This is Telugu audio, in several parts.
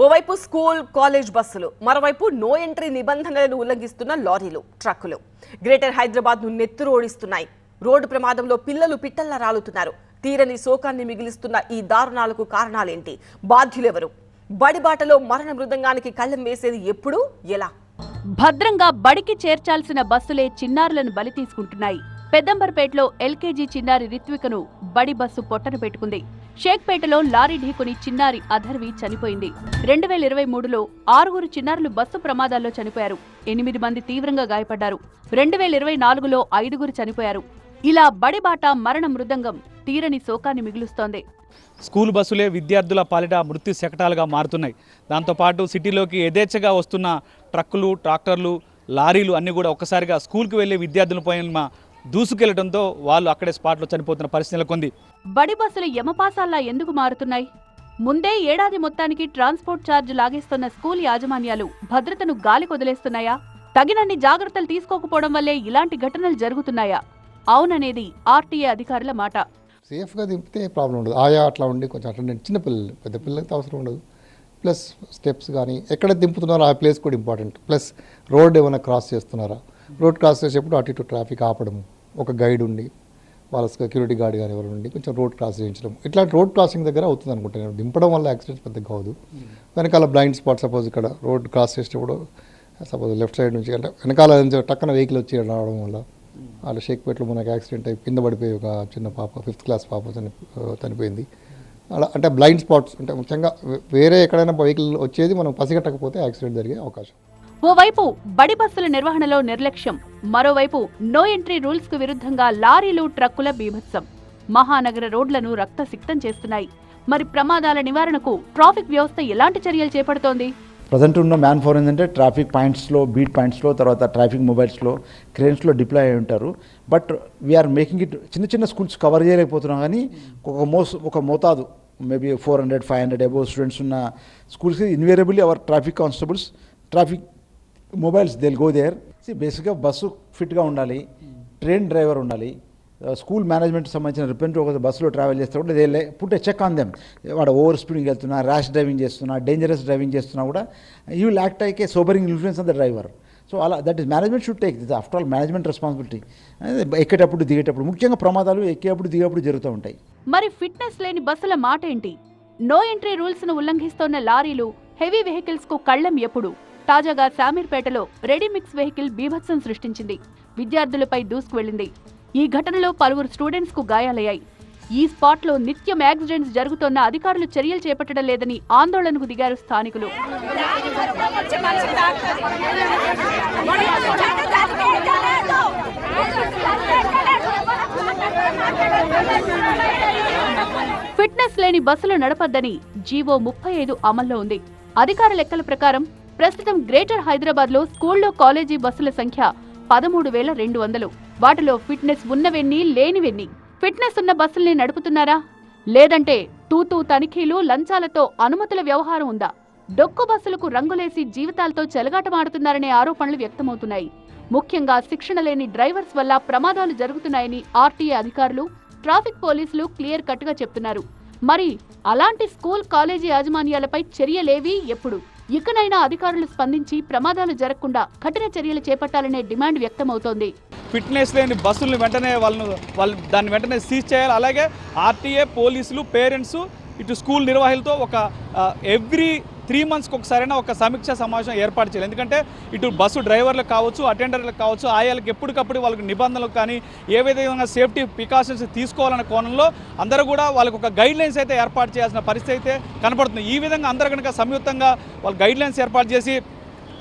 ఓవైపు స్కూల్ కాలేజ్ బస్సులు, మరోవైపు నో ఎంట్రీ నిబంధనలను ఉల్లంఘిస్తున్న లారీలు, ట్రక్కులు గ్రేటర్ హైదరాబాద్ ను నెత్తురోడిస్తున్నాయి. రోడ్డు ప్రమాదంలో పిల్లలు పిట్టల్లా రాలుతున్నారు. తీరని శోకాన్ని మిగిలిస్తున్న ఈ దారుణాలకు కారణాలేంటి? బాధ్యులెవరు? బడిబాటలో మరణ మృదంగానికి కళ్ళెం వేసేది ఎప్పుడు, ఎలా? భద్రంగా బడికి చేర్చాల్సిన బస్సులే చిన్నారులను బలి తీసుకుంటున్నాయి. పెద్దంబర్పేటలో ఎల్కేజీ చిన్నారి రిత్వికను బడి బస్సు పొట్టన పెట్టుకుంది. షేక్పేటలో లారీ ఢీకొని చిన్నారి అధర్వి చనిపోయింది. 2023లో 6 చిన్నారులు బస్సు ప్రమాదాల్లో చనిపోయారు. 8 మంది తీవ్రంగా గాయపడ్డారు. 2024లో 5 చనిపోయారు. ఇలా బడిబాట మరణ మృదంగం తీరని శోకాన్ని మిగులుస్తోంది. స్కూల్ బస్సులే విద్యార్థుల పాలిట మృత్యు శకటాలుగా మారుతున్నాయి. దాంతోపాటు సిటీలోకి యథేచ్ఛగా వస్తున్న ట్రక్కులు, ట్రాక్టర్లు, లారీలు అన్నీ కూడా ఒక్కసారిగా స్కూల్కి వెళ్లే విద్యార్థుల పైన దూసుకెళ్లడంతో వాళ్ళు అక్కడే స్పాట్లో చనిపోతున్న పరిస్థితి నెలకొంది. బడి బస్సులు యమపాసాల్లా ఎందుకు మారుతున్నాయి? ముందే ఏడాది మొత్తానికి ట్రాన్స్పోర్ట్ ఛార్జ్ లాగేస్తున్న స్కూల్ యాజమాన్యాలు భద్రతను గాలికి వదిలేస్తున్నాయా? తగినన్ని జాగ్రత్తలు తీసుకోకపోవడం వల్లే ఇలాంటి ఘటనలు జరుగుతున్నాయా? అవుననేది ఆర్టీఏ అధికారుల మాట. సేఫ్గా దింపితే ప్రాబ్లం ఉండదు. ఆయా అట్లా ఉండి కొంచెం అటెండెంట్ చిన్న పిల్లలు, పెద్ద పిల్లలకి అవసరం ఉండదు. ప్లస్ స్టెప్స్ కానీ ఎక్కడ దింపుతున్నారో ఆ ప్లేస్ కూడా ఇంపార్టెంట్. ప్లస్ రోడ్ ఏమైనా క్రాస్ చేస్తున్నారా, రోడ్ క్రాస్ చేసేప్పుడు అటు ఇటు ట్రాఫిక్ ఆపడం, ఒక గైడ్ ఉండి వాళ్ళ సెక్యూరిటీ గార్డ్ కానీ ఎవరు ఉండి కొంచెం రోడ్ క్రాస్ చేయించడం, ఇట్లాంటి రోడ్ క్రాసింగ్ దగ్గర అవుతుంది అనుకుంటాను. దింపడం వల్ల యాక్సిడెంట్స్ పెద్దగా కాదు. వెనకాల బ్లైండ్ స్పాట్, సపోజ్ ఇక్కడ రోడ్ క్రాస్ చేసేటప్పుడు సపోజ్ లెఫ్ట్ సైడ్ నుంచి అంటే వెనకాల టక్కన వెహికల్ వచ్చి రావడం వల్ల వాళ్ళు షేక్పేటలో మనకు యాక్సిడెంట్ అయి కింద పడిపోయి ఒక చిన్న పాప 5th క్లాస్ పాప చనిపోయింది. అలా అంటే బ్లైండ్ స్పాట్స్ అంటే ముఖ్యంగా వేరే ఎక్కడైనా వెహికల్ వచ్చేది మనం పసిగట్టకపోతే యాక్సిడెంట్ జరిగే అవకాశం. ఓవైపు బడి బస్సుల నిర్వహణలో నిర్లక్ష్యం, మరోవైపు నో ఎంట్రీ రూల్స్ కు విరుద్ధంగా లారీలు, ట్రక్కుల బీభత్సం మహానగర రోడ్లను రక్తసిక్తం చేస్తున్నాయి. మరి ప్రమాదాల నివారణకు ట్రాఫిక్ వ్యవస్థ ఎలాంటి చర్యలు చేపడుతోంది? ప్రజెంట్ ఉన్న మ్యాన్ పవర్ ఏంటంటే ట్రాఫిక్ పాయింట్స్లో, బీట్ పాయింట్స్లో, తర్వాత ట్రాఫిక్ మొబైల్స్లో, క్రేన్స్లో డిప్లాయ్ అయి ఉంటారు. బట్ వీఆర్ మేకింగ్ ఇట్ చిన్న చిన్న స్కూల్స్ కవర్ చేయలేకపోతున్నాం. కానీ ఒక మోతాదు మేబీ 400-500 అబోవ్ స్టూడెంట్స్ ఉన్న స్కూల్స్కి invariably our traffic constables, traffic mobiles they will go there. బేసిక్గా బస్సు ఫిట్గా ఉండాలి, ట్రైన్ డ్రైవర్ ఉండాలి, స్కూల్ మేనేజ్మెంట్కి సంబంధించిన రిప్రజెంటేటివ్ ఒక బస్సులో ట్రావెల్ చేస్తే కూడా they put a check on them. వాడు ఓవర్ స్పీడింగ్ వెళ్తున్నా, ర్యాష్ డ్రైవింగ్ చేస్తున్నా, డేంజరస్ డ్రైవింగ్ చేస్తున్నా కూడా you will act like a sobering influence on the driver. So అలా that is management should take this. After all management responsibility. ఎక్కేటప్పుడు దిగేటప్పుడు ముఖ్యంగా ప్రమాదాలు ఎక్కేటప్పుడు దిగేటప్పుడు జరుగుతూ ఉంటాయి. మరి ఫిట్నెస్ లేని బస్సుల మాట ఏంటి? నో ఎంట్రీ రూల్స్ ను ఉల్లంఘిస్తోన్న లారీలు, హెవీ వెహికల్స్ కు కళ్లెం ఎప్పుడు? తాజాగా శామీర్పేటలో రెడీమిక్స్ వెహికల్ బీభత్సం సృష్టించింది. విద్యార్థులపై దూసుకువెళ్లింది. ఈ ఘటనలో 10 స్టూడెంట్స్ కు గాయాలయ్యాయి. ఈ స్పాట్ లో నిత్యం యాక్సిడెంట్స్ జరుగుతోన్న అధికారులు చర్యలు చేపట్టడం లేదని ఆందోళనకు దిగారు స్థానికులు. ఫిట్నెస్ లేని బస్సులు నడపద్దని జీవో 35 అమల్లో ఉంది. అధికార లెక్కల ప్రకారం ప్రస్తుతం గ్రేటర్ హైదరాబాద్ లో స్కూల్లో, కాలేజీ బస్సుల సంఖ్య 13,200. వాటిలో ఫిట్నెస్ ఉన్నవెన్ని, లేనివెన్ని? ఫిట్నెస్ ఉన్న బస్సుల్ని నడుపుతున్నారా, లేదంటే తూతూ తనిఖీలు, లంచాలతో అనుమతుల వ్యవహారం ఉందా? డొక్కు బస్సులకు రంగులేసి జీవితాలతో చెలగాటమాడుతున్నారనే ఆరోపణలు వ్యక్తమవుతున్నాయి. ముఖ్యంగా శిక్షణ లేని డ్రైవర్స్ వల్ల ప్రమాదాలు జరుగుతున్నాయని ఆర్టీఏ అధికారులు, ట్రాఫిక్ పోలీసులు క్లియర్ కట్ గా చెప్తున్నారు. మరి అలాంటి స్కూల్, కాలేజీ యాజమాన్యాలపై చర్యలేవి ఎప్పుడు? ఇకనైనా అధికారులు స్పందించి ప్రమాదాలు జరగకుండా కఠిన చర్యలు చేపట్టాలనే డిమాండ్ వ్యక్తమవుతోంది. ఫిట్నెస్ లేని బస్సులను వెంటనే వాళ్ళు దాన్ని వెంటనే సీజ్ చేయాలి. అలాగే ఆర్టీఏ, పోలీసులు, పేరెంట్స్, ఇటు స్కూల్ నిర్వాహకులతో ఒక ఎవ్రీ 3 monthsకి ఒకసారైనా ఒక సమీక్ష సమావేశం ఏర్పాటు చేయాలి. ఎందుకంటే ఇటు బస్సు డ్రైవర్లకు కావచ్చు, అటెండర్లకు కావచ్చు, ఆయాలకు ఎప్పటికప్పుడు వాళ్ళకి నిబంధనలు కానీ ఏ విధంగా సేఫ్టీ ప్రికాషన్స్ తీసుకోవాలనే కోణంలో అందరూ కూడా వాళ్ళకు ఒక గైడ్లైన్స్ అయితే ఏర్పాటు చేయాల్సిన పరిస్థితి అయితే కనపడుతుంది. ఈ విధంగా అందరూ కనుక సంయుక్తంగా వాళ్ళు గైడ్లైన్స్ ఏర్పాటు చేసి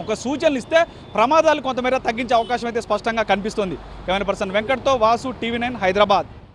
ఒక సూచనలు ఇస్తే ప్రమాదాలు కొంతమేర తగ్గించే అవకాశం అయితే స్పష్టంగా కనిపిస్తుంది. కెమెరా పర్సన్ వెంకట్తో వాసు, TV9 హైదరాబాద్.